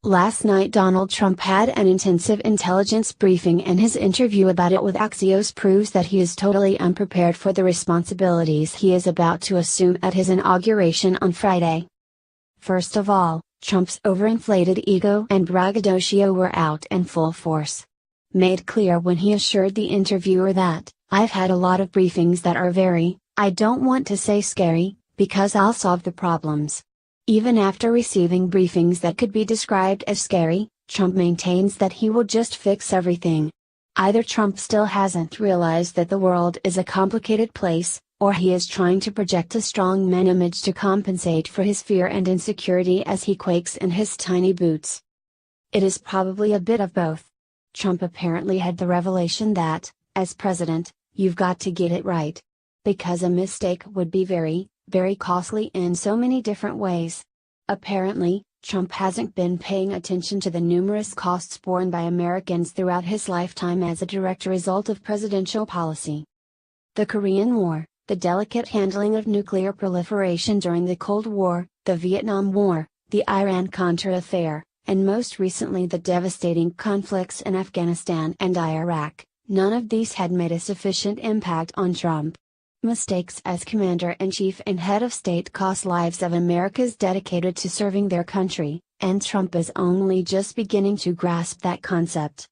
Last night Donald Trump had an intensive intelligence briefing, and his interview about it with Axios proves that he is totally unprepared for the responsibilities he is about to assume at his inauguration on Friday. First of all, Trump's overinflated ego and braggadocio were out in full force. Made clear when he assured the interviewer that, "I've had a lot of briefings that are very, I don't want to say scary, because I'll solve the problems." Even after receiving briefings that could be described as scary, Trump maintains that he will just fix everything. Either Trump still hasn't realized that the world is a complicated place, or he is trying to project a strongman image to compensate for his fear and insecurity as he quakes in his tiny boots. It is probably a bit of both. Trump apparently had the revelation that, as president, you've got to get it right. Because a mistake would be very, very costly in so many different ways. Apparently, Trump hasn't been paying attention to the numerous costs borne by Americans throughout his lifetime as a direct result of presidential policy. The Korean War, the delicate handling of nuclear proliferation during the Cold War, the Vietnam War, the Iran-Contra affair, and most recently the devastating conflicts in Afghanistan and Iraq, none of these had made a sufficient impact on Trump. Mistakes as commander-in-chief and head of state cost lives of Americans dedicated to serving their country, and Trump is only just beginning to grasp that concept.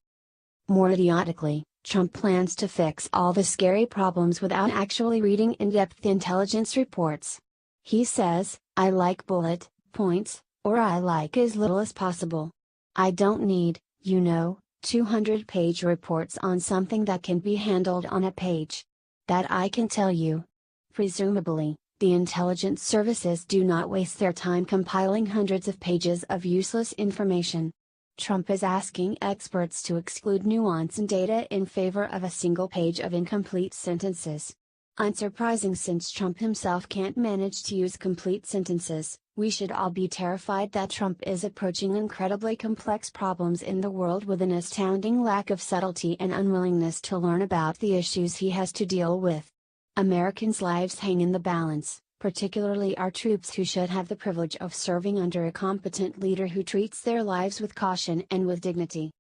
More idiotically, Trump plans to fix all the scary problems without actually reading in-depth intelligence reports. He says, "I like bullet points, or I like as little as possible. I don't need, 200-page reports on something that can be handled on a page. That I can tell you." Presumably, the intelligence services do not waste their time compiling hundreds of pages of useless information. Trump is asking experts to exclude nuance and data in favor of a single page of incomplete sentences. Unsurprising, since Trump himself can't manage to use complete sentences. We should all be terrified that Trump is approaching incredibly complex problems in the world with an astounding lack of subtlety and unwillingness to learn about the issues he has to deal with. Americans' lives hang in the balance, particularly our troops, who should have the privilege of serving under a competent leader who treats their lives with caution and with dignity.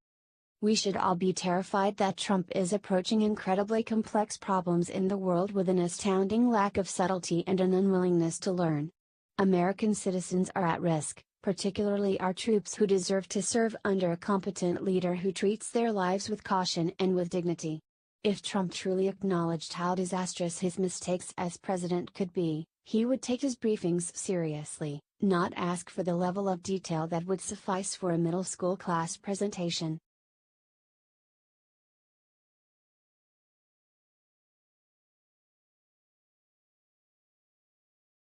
We should all be terrified that Trump is approaching incredibly complex problems in the world with an astounding lack of subtlety and an unwillingness to learn. American citizens are at risk, particularly our troops, who deserve to serve under a competent leader who treats their lives with caution and with dignity. If Trump truly acknowledged how disastrous his mistakes as president could be, he would take his briefings seriously, not ask for the level of detail that would suffice for a middle school class presentation.